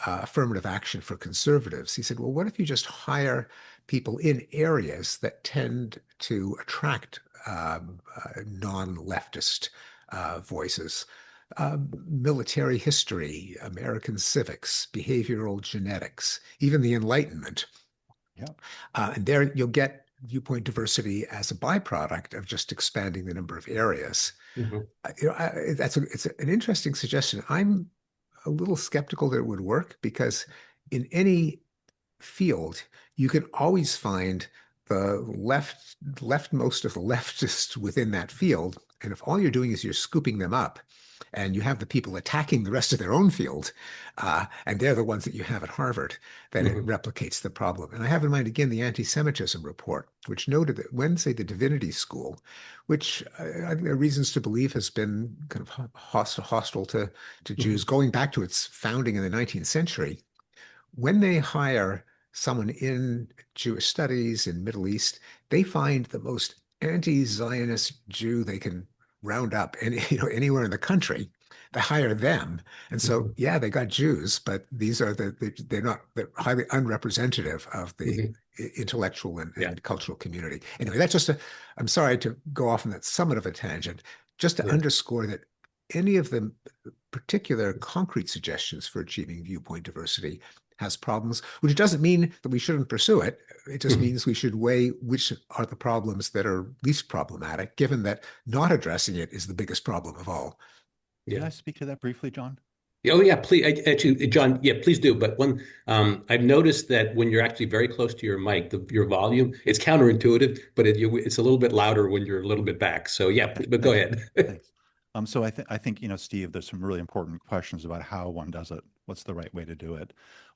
S2: affirmative action for conservatives. He said, well, what if you just hire people in areas that tend to attract non-leftist voices? Military history, American civics, behavioral genetics, even the Enlightenment.
S3: Yeah.
S2: And there you'll get viewpoint diversity as a byproduct of just expanding the number of areas.
S1: Mhm.
S2: It's an interesting suggestion. I'm a little skeptical that it would work because in any field, you can always find the leftmost of the leftists within that field. And if all you're doing is you're scooping them up and you have the people attacking the rest of their own field, and they're the ones that you have at Harvard, then it
S1: Mhm.
S2: replicates the problem. And I have in mind, again, the anti-Semitism report, which noted that when, say, the Divinity School, which I think there are reasons to believe has been kind of hostile to Jews
S1: Mhm.
S2: going back to its founding in the 19th century, when they hire someone in Jewish studies in Middle East, they find the most anti-Zionist Jew they can round up anywhere in the country. They hire them. And so,
S1: Mhm.
S2: yeah, they got Jews, but they're highly unrepresentative of the
S1: Mhm.
S2: intellectual
S1: Yeah.
S2: and cultural community. Anyway, I'm sorry to go off on that somewhat of a tangent, just to
S1: Yeah.
S2: underscore that any of the particular concrete suggestions for achieving viewpoint diversity has problems, which doesn't mean that we shouldn't pursue it. It just
S1: Mhm.
S2: means we should weigh which are the problems that are least problematic, given that not addressing it is the biggest problem of all.
S3: Can
S1: Yeah.
S3: I speak to that briefly, John?
S1: Oh yeah, please. Actually, John, yeah, please do. But I've noticed that when you're actually very close to your mic, your volume, it's counterintuitive, but it's a little bit louder when you're a little bit back. So yeah, but go
S3: Thanks.
S1: ahead.
S3: Thanks. So I think, Steve, there's some really important questions about how one does it. What's the right way to do it?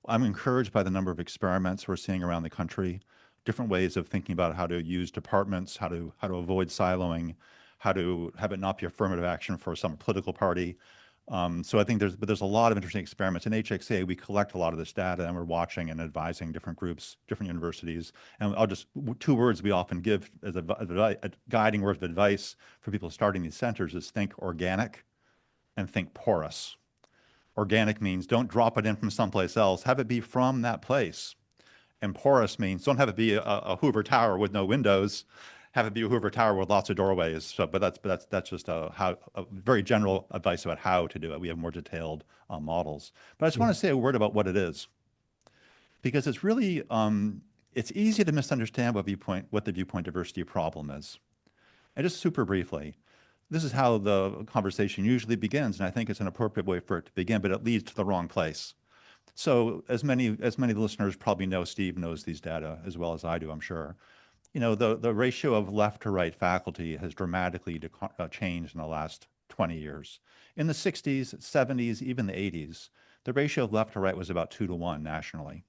S3: I'm encouraged by the number of experiments we're seeing around the country, different ways of thinking about how to use departments, how to avoid siloing, how to have it not be affirmative action for some political party. So I think there's a lot of interesting experiments. In HXA, we collect a lot of this data and we're watching and advising different groups, different universities. And I'll just, two words we often give as a guiding word of advice for people starting these centers is think organic and think porous. Organic means don't drop it in from someplace else, have it be from that place. And porous means don't have it be a Hoover Tower with no windows, have it be a Hoover Tower with lots of doorways. So, but that's just a very general advice about how to do it. We have more detailed models. But I just want to say a word about what it is, because it's really it's easy to misunderstand what the viewpoint diversity problem is. And just super briefly, this is how the conversation usually begins, and I think it's an appropriate way for it to begin, but it leads to the wrong place. So as many listeners probably know, Steve knows these data as well as I do, I'm sure. The ratio of left to right faculty has dramatically changed in the last 20 years. In the 60s, 70s, even the 80s, the ratio of left to right was about 2-to-1 nationally.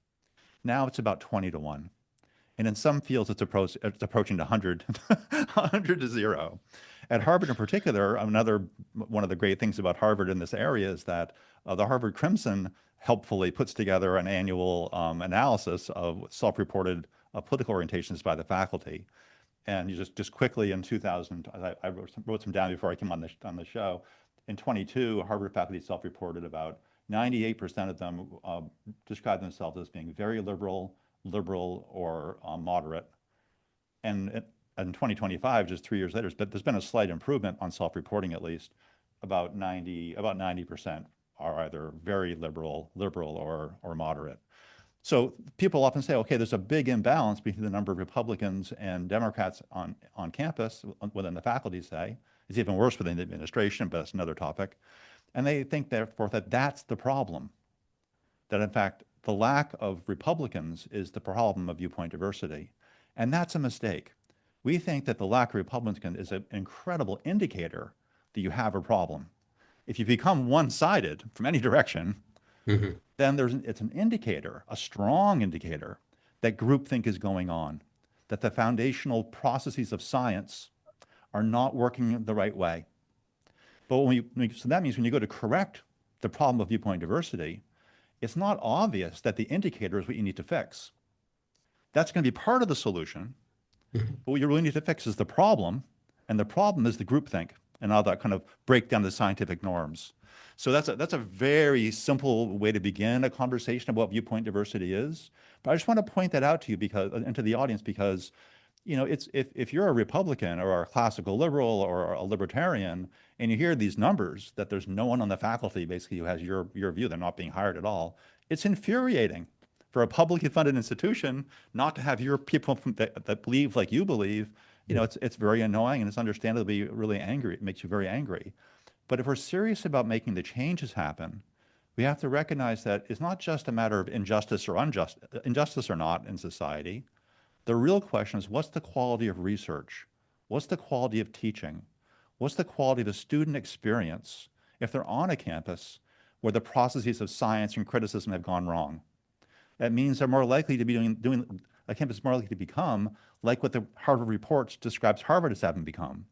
S3: Now it's about 20-to-1. And in some fields, it's approaching 100, 100 to 0. At Harvard in particular, one of the great things about Harvard in this area is that the Harvard Crimson helpfully puts together an annual analysis of self-reported political orientations by the faculty. And you just quickly in 2000, I wrote some down before I came on the show. In 22, Harvard faculty self-reported about 98% of them described themselves as being very liberal or moderate. And in 2025, just 3 years later, there's been a slight improvement on self-reporting at least. About 90% are either very liberal or moderate. So people often say, okay, there's a big imbalance between the number of Republicans and Democrats on campus within the faculty, say. It's even worse within the administration, but that's another topic. And they think, therefore, that that's the problem. That, in fact, the lack of Republicans is the problem of viewpoint diversity. And that's a mistake. We think that the lack of Republicans is an incredible indicator that you have a problem. If you become one-sided from any direction, then it's an indicator, a strong indicator, that groupthink is going on, that the foundational processes of science are not working the right way. But so that means when you go to correct the problem of viewpoint diversity, it's not obvious that the indicator is what you need to fix. That's going to be part of the solution, but what you really need to fix is the problem, and the problem is the groupthink and all that kind of break down the scientific norms. So that's a very simple way to begin a conversation about what viewpoint diversity is. But I just want to point that out to you and to the audience because, it's if you're a Republican or a classical liberal or a libertarian and you hear these numbers that there's no one on the faculty basically who has your view, they're not being hired at all. It's infuriating for a publicly funded institution not to have your people that believe like you believe. It's very annoying and it's understandably really angry. It makes you very angry. But if we're serious about making the changes happen, we have to recognize that it's not just a matter of injustice or not in society. The real question is, what's the quality of research? What's the quality of teaching? What's the quality of the student experience if they're on a campus where the processes of science and criticism have gone wrong? That means they're more likely to be a campus is more likely to become like what the Harvard Report describes Harvard as having become.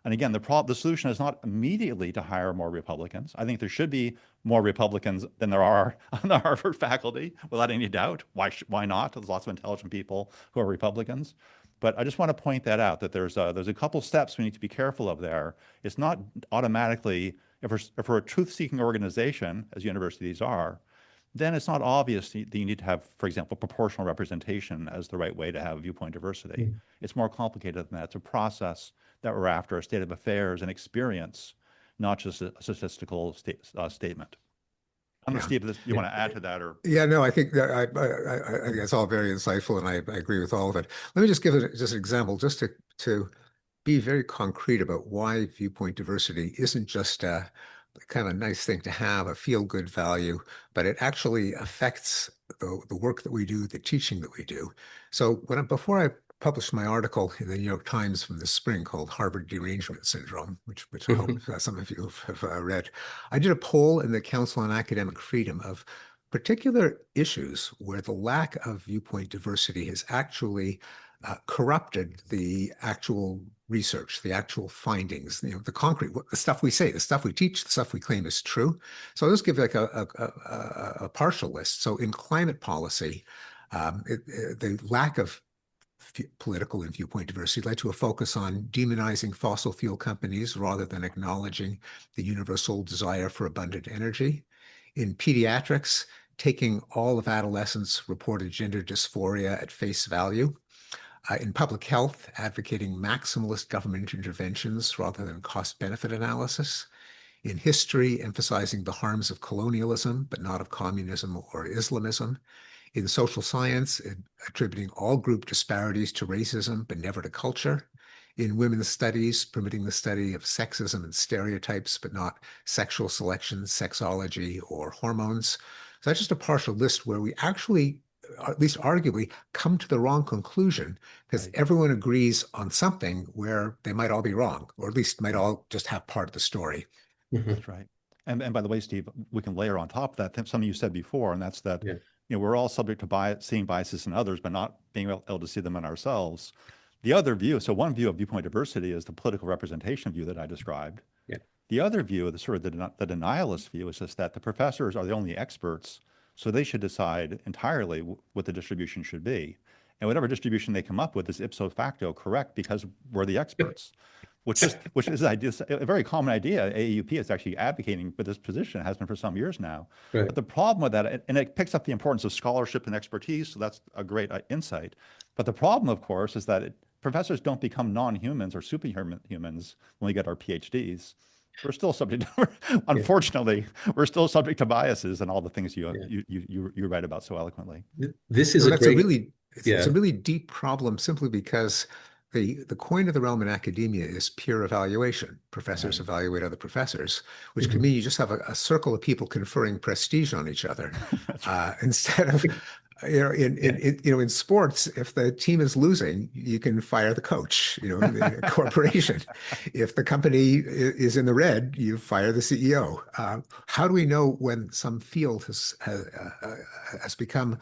S3: And again, the solution is not immediately to hire more Republicans. I think there should be more Republicans than there are on the Harvard faculty, without any doubt. Why not? There's lots of intelligent people who are Republicans. But I just want to point that out, that there's a couple steps we need to be careful of there. It's not automatically, if we're a truth-seeking organization, as universities are, then it's not obvious that you need to have, for example, proportional representation as the right way to have viewpoint diversity. It's more complicated than that. It's a process that we're after, a state of affairs and experience, not just a statistical statement. I don't know, Steve, you want to add to that? Or
S2: Yeah, no, I think that I think it's all very insightful, and I agree with all of it. Let me just give it just an example, just to be very concrete about why viewpoint diversity isn't just a kind of nice thing to have, a feel-good value, but it actually affects the work that we do, the teaching that we do. So before I published my article in the New York Times from the spring called Harvard Derangement Syndrome, which I hope
S1: Mhm.
S2: some of you have read, I did a poll in the Council on Academic Freedom of particular issues where the lack of viewpoint diversity has actually corrupted the actual research, the actual findings, the concrete, the stuff we say, the stuff we teach, the stuff we claim is true. So I'll just give like a partial list. So in climate policy, the lack of political and viewpoint diversity led to a focus on demonizing fossil fuel companies rather than acknowledging the universal desire for abundant energy. In pediatrics, taking all of adolescents' reported gender dysphoria at face value. In public health, advocating maximalist government interventions rather than cost-benefit analysis. In history, emphasizing the harms of colonialism, but not of communism or Islamism. In social science, attributing all group disparities to racism, but never to culture. In women's studies, permitting the study of sexism and stereotypes, but not sexual selection, sexology, or hormones. So that's just a partial list where we actually, at least arguably, come to the wrong conclusion because
S3: Right.
S2: everyone agrees on something where they might all be wrong, or at least might all just have part of the story.
S1: Mhm.
S3: That's right. And by the way, Steve, we can layer on top of that something you said before, and that's that,
S1: Yeah.
S3: we're all subject to seeing biases in others, but not being able to see them in ourselves. The other view, so one view of viewpoint diversity is the political representation view that I described.
S1: Yeah.
S3: The other view, the sort of the denialist view, is just that the professors are the only experts, so they should decide entirely what the distribution should be. And whatever distribution they come up with is ipso facto correct because we're the experts, which is a very common idea. AAUP is actually advocating for this position, has been for some years now.
S1: Right.
S3: But the problem with that, and it picks up the importance of scholarship and expertise, so that's a great insight. But the problem, of course, is that professors don't become non-humans or superhumans when we get our PhDs. We're still subject to,
S1: Yeah.
S3: unfortunately, we're still subject to biases and all the things you
S1: Yeah.
S3: you you you write about so eloquently.
S1: This is
S2: No,
S1: a
S2: that's a
S1: great,
S2: really it's a
S1: yeah.
S2: really deep problem simply because the coin of the realm in academia is peer evaluation. Professors
S3: Right.
S2: evaluate other professors, which can
S1: Mhm.
S2: mean you just have a circle of people conferring prestige on each other.
S3: That's right.
S2: Instead of
S1: Yeah.
S2: in sports, if the team is losing, you can fire the coach, in a corporation. If the company is in the red, you fire the CEO. How do we know when some field has become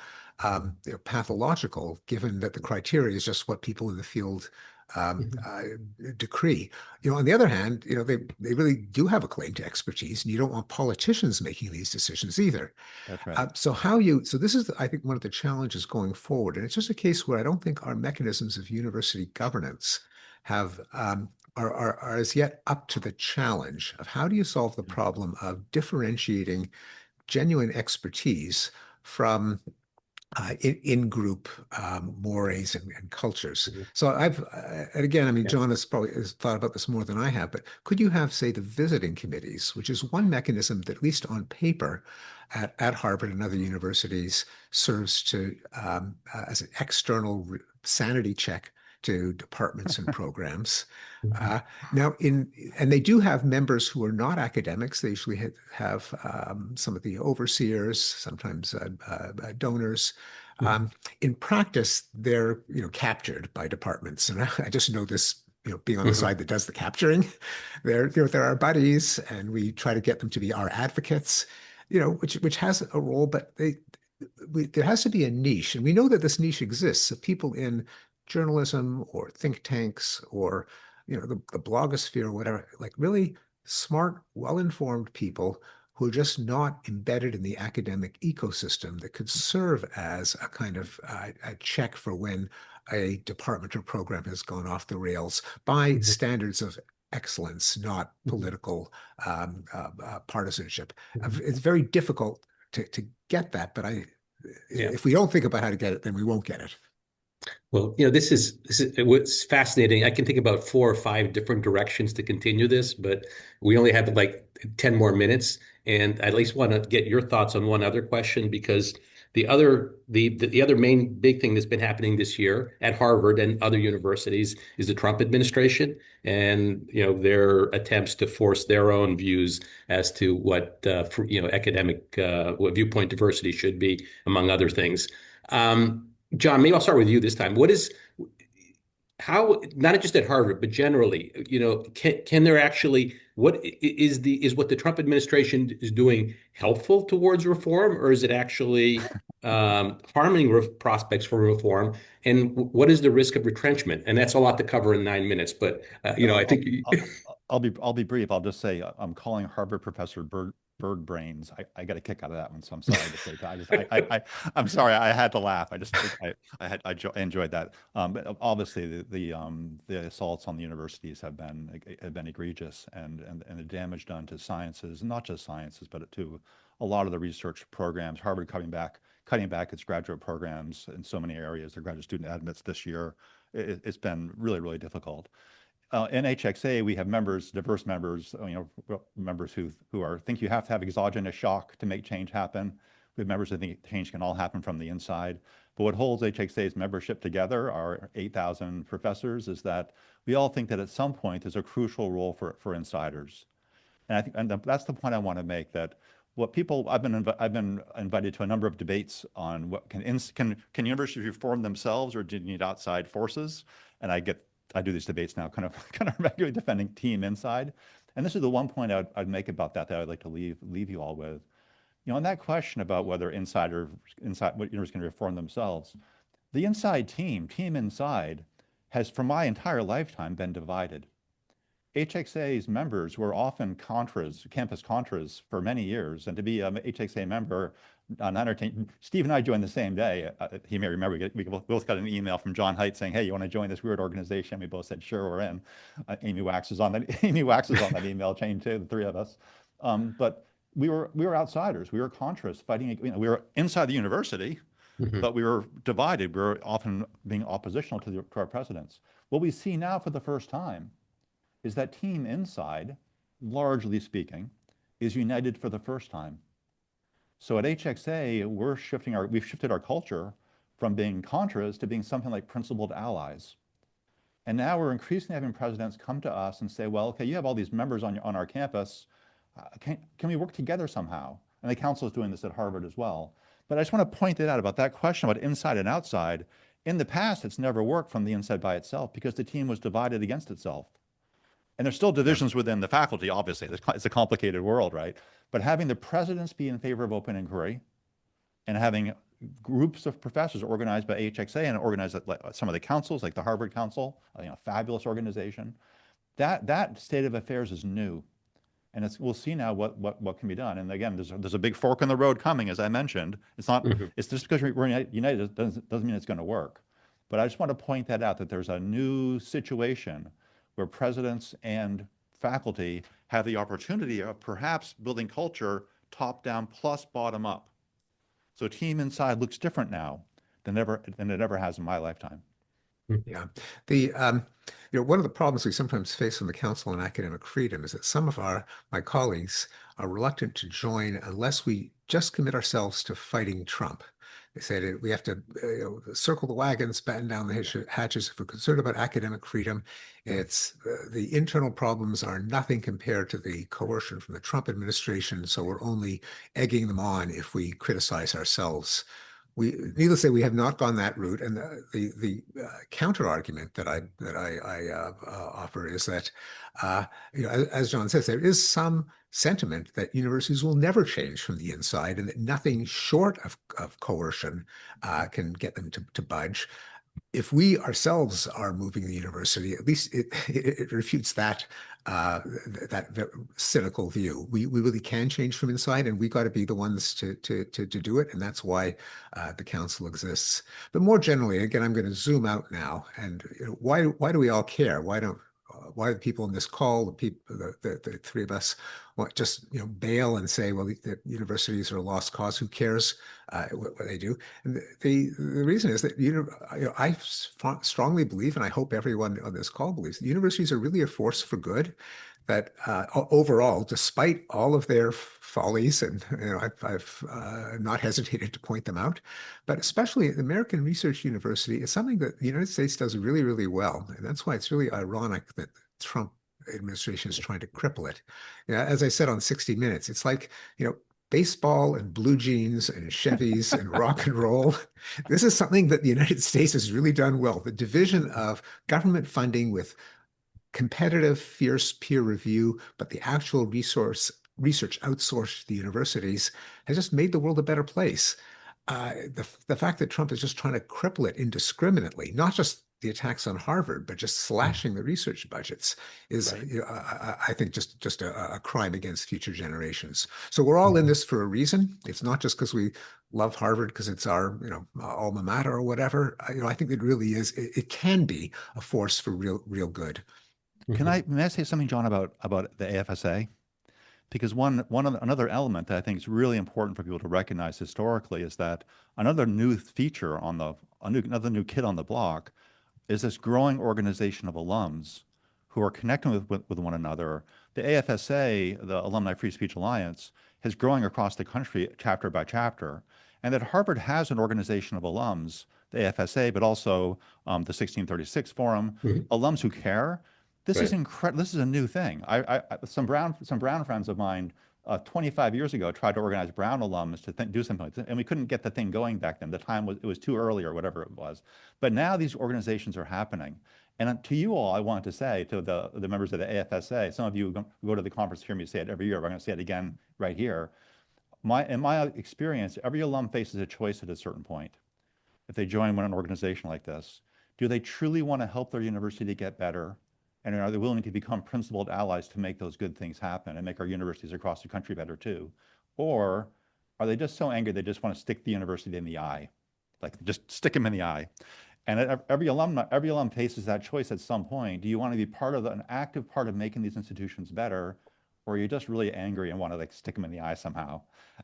S2: pathological, given that the criteria is just what people in the field um,
S1: Mhm.
S2: uh, decree? On the other hand, they really do have a claim to expertise, and you don't want politicians making these decisions either.
S3: That's right.
S2: So this is, I think, one of the challenges going forward, and it's just a case where I don't think our mechanisms of university governance have are as yet up to the challenge of how do you solve the problem of differentiating genuine expertise from in-group mores and cultures.
S1: Mhm.
S2: So and again, I mean,
S1: Yeah.
S2: John has thought about this more than I have, but could you have, say, the visiting committees, which is one mechanism that, at least on paper, at Harvard and other universities, serves to as an external sanity check to departments and programs.
S1: Mhm.
S2: Uh, now, and they do have members who are not academics. They usually have some of the overseers, sometimes donors.
S1: Mhm.
S2: In practice, they're captured by departments, and I just know this. Being on the
S1: Mhm.
S2: side that does the capturing, they're our buddies, and we try to get them to be our advocates. Which has a role, but there has to be a niche, and we know that this niche exists of people in journalism or think tanks or the blogosphere or whatever, like really smart, well-informed people who are just not embedded in the academic ecosystem that could serve as a kind of a check for when a department or program has gone off the rails by
S1: Mhm.
S2: standards of excellence, not
S1: Mhm.
S2: political partisanship.
S1: Mhm.
S2: It's very difficult to get that, but
S1: Yeah.
S2: if we don't think about how to get it, then we won't get it.
S1: Well, this is what's fascinating. I can think about 4 or 5 different directions to continue this, but we only have like 10 more minutes. And I at least want to get your thoughts on one other question because The other main big thing that's been happening this year at Harvard and other universities is the Trump administration and their attempts to force their own views as to what academic what viewpoint diversity should be, among other things. John, maybe I'll start with you this time. How, not just at Harvard, but generally, can there actually, is what the Trump administration is doing helpful towards reform, or is it actually harming prospects for reform? And what is the risk of retrenchment? And that's a lot to cover in 9 minutes, but I think.
S3: I'll be brief. I'll just say I'm calling Harvard professor bird brains. I got a kick out of that one, so I'm sorry to say that. I'm sorry. I had to laugh. I enjoyed that. But obviously the assaults on the universities have been egregious, and the damage done to sciences, and not just sciences, but to a lot of the research programs. Harvard cutting back its graduate programs in so many areas. Their graduate student admits this year. It's been really, really difficult. In HXA, we have diverse members, members who think you have to have exogenous shock to make change happen. We have members who think change can all happen from the inside. But what holds HXA's membership together, our 8,000 professors, is that we all think that at some point there's a crucial role for insiders. And I think, and that's the point I want to make, that I've been invited to a number of debates on what can universities reform themselves, or do you need outside forces? And I do these debates now, kind of regularly defending team inside. And this is the one point I'd make about that I'd like to leave you all with. On that question about whether what universities can reform themselves, the team inside, has for my entire lifetime been divided. HXA's members were often campus contras for many years, and to be an HXA member, Steve and I joined the same day. He may remember, we both got an email from John Haidt saying, "Hey, you want to join this weird organization?" We both said, "Sure, we're in." Amy Wax is on that. Amy Wax is on that email chain too. The three of us, but we were outsiders. We were contras fighting. We were inside the university, but we were divided. We were often being oppositional to our presidents. What we see now for the first time is that team inside, largely speaking, is united for the first time. So at HXA, we've shifted our culture from being contras to being something like principled allies. And now we're increasingly having presidents come to us and say, well, okay, you have all these members on our campus. Can we work together somehow? And the council is doing this at Harvard as well. But I just want to point it out about that question about inside and outside. In the past, it's never worked from the inside by itself because the team was divided against itself. And there's still divisions within the faculty, obviously. It's a complicated world, right? But having the presidents be in favor of open inquiry, and having groups of professors organized by HXA and organized at some of the councils, like the Harvard Council, a fabulous organization, that state of affairs is new. And we'll see now what can be done. And again, there's a big fork in the road coming, as I mentioned. It's not, it's just because we're united doesn't mean it's going to work. But I just want to point that out, that there's a new situation where presidents and faculty have the opportunity of perhaps building culture top down plus bottom up. So team inside looks different now than it ever has in my lifetime.
S2: Yeah. One of the problems we sometimes face in the Council on Academic Freedom is that some of my colleagues are reluctant to join unless we just commit ourselves to fighting Trump. They said we have to circle the wagons, batten down the hatches. If we're concerned about academic freedom, the internal problems are nothing compared to the coercion from the Trump administration. So we're only egging them on if we criticize ourselves. Needless to say, we have not gone that route. And the counter argument that I offer is that, as John says, there is some sentiment that universities will never change from the inside, and that nothing short of coercion can get them to budge. If we ourselves are moving the university, at least it refutes that cynical view. We really can change from inside, and we got to be the ones to do it, and that's why the council exists. But more generally, again, I'm going to zoom out now. And why do we all care? Why do the people in this call, the three of us, just bail and say, well, the universities are a lost cause? Who cares what they do? And the reason is that I strongly believe, and I hope everyone on this call believes, that universities are really a force for good. that overall, despite all of their follies, and I've not hesitated to point them out, but especially the American Research University is something that the United States does really, really well. And that's why it's really ironic that Trump administration is trying to cripple it. As I said on 60 Minutes, it's like, baseball and blue jeans and Chevys and rock and roll. This is something that the United States has really done well. The division of government funding with competitive, fierce peer review, but the actual research outsourced to the universities has just made the world a better place. The fact that Trump is just trying to cripple it indiscriminately, not just the attacks on Harvard, but just slashing the research budgets is,
S3: Right.
S2: I think, just a crime against future generations. So we're all in this for a reason. It's not just because we love Harvard because it's our, alma mater or whatever. I think it really is. It can be a force for real good.
S3: May I say something, John, about the AFSA? Because another element that I think is really important for people to recognize historically is that another new feature on another new kid on the block is this growing organization of alums who are connecting with one another. The AFSA, the Alumni Free Speech Alliance, is growing across the country chapter by chapter, and that Harvard has an organization of alums, the AFSA, but also the 1636 Forum,
S1: Mhm.
S3: alums who care. This is
S1: Right.
S3: incredible. This is a new thing. Some Brown friends of mine 25 years ago tried to organize Brown alums to do something like this, and we couldn't get the thing going back then. It was too early or whatever it was. But now these organizations are happening. And to you all, I want to say, to the members of the AFSA, some of you go to the conference, hear me say it every year. We're going to say it again right here. In my experience, every alum faces a choice at a certain point. If they join an organization like this, do they truly want to help their university get better? And are they willing to become principled allies to make those good things happen and make our universities across the country better too? Or are they just so angry they just want to stick the university in the eye? Like just stick them in the eye. And every alum faces that choice at some point. Do you want to be part of an active part of making these institutions better, or are you just really angry and want to like stick them in the eye somehow?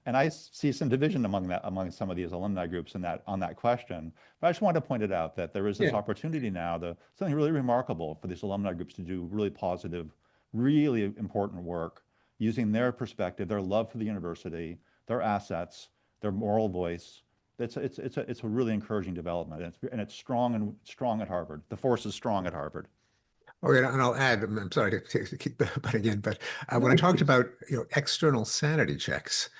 S3: And I see some division among some of these alumni groups on that question. But I just wanted to point it out that there is this
S1: Yeah.
S3: opportunity now, something really remarkable for these alumni groups to do really positive, really important work using their perspective, their love for the university, their assets, their moral voice. It's a really encouraging development, and it's strong at Harvard. The force is strong at Harvard.
S2: Oh, yeah, and I'll add, I'm sorry to keep butting in, but when I
S1: No,
S2: talked
S1: please.
S2: about external sanity checks,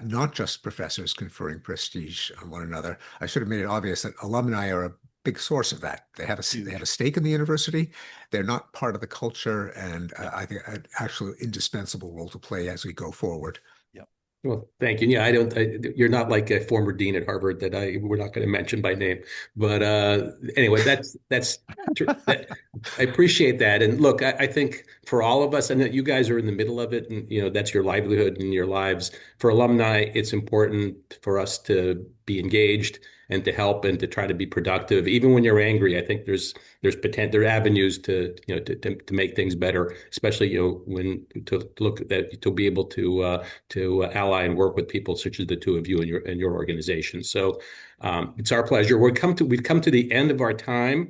S2: not just professors conferring prestige on one another, I should have made it obvious that alumni are a big source of that. They have a
S3: Huge.
S2: stake in the university. They're not part of the culture, and I think an actual indispensable role to play as we go forward.
S3: Yep.
S1: Well, thank you. Yeah, you're not like a former dean at Harvard that we're not going to mention by name. But anyway, that I appreciate that. And look, I think for all of us, and that you guys are in the middle of it, and that's your livelihood and your lives. For alumni, it's important for us to be engaged and to help and to try to be productive. Even when you're angry, I think there are avenues to make things better, especially when to look at to be able to ally and work with people such as the two of you and your organization. So it's our pleasure. We've come to the end of our time.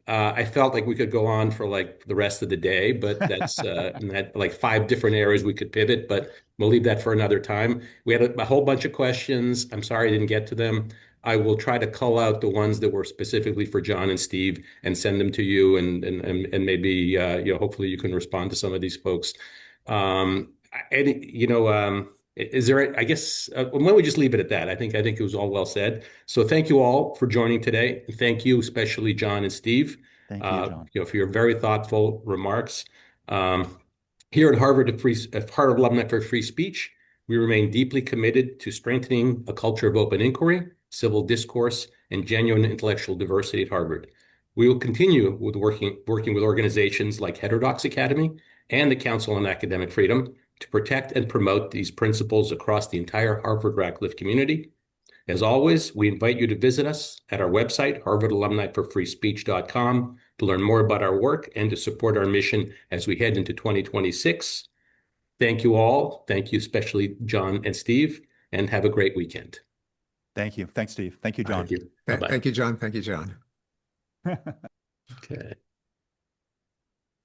S1: I felt like we could go on for like the rest of the day, but that's and that like 5 different areas we could pivot, but we'll leave that for another time. We had a whole bunch of questions. I'm sorry I didn't get to them. I will try to cull out the ones that were specifically for John and Steve and send them to you, and maybe hopefully you can respond to some of these folks. And is there? I guess why don't we just leave it at that? I think it was all well said. So thank you all for joining today. Thank you, especially John and Steve,
S3: Thank you, John.
S1: for your very thoughtful remarks. Um, Here at Harvard Alumni for Free Speech, we remain deeply committed to strengthening a culture of open inquiry, civil discourse, and genuine intellectual diversity at Harvard. We will continue with working with organizations like Heterodox Academy and the Council on Academic Freedom to protect and promote these principles across the entire Harvard Radcliffe community. As always, we invite you to visit us at our website, harvardalumniforfreespeech.com, to learn more about our work and to support our mission as we head into 2026. Thank you all. Thank you, especially John and Steve, and have a great weekend.
S3: Thank you. Thanks, Steve. Thank you, John.
S1: Thank you. Bye-bye.
S2: Thank you, John. Thank you, John.
S1: Okay.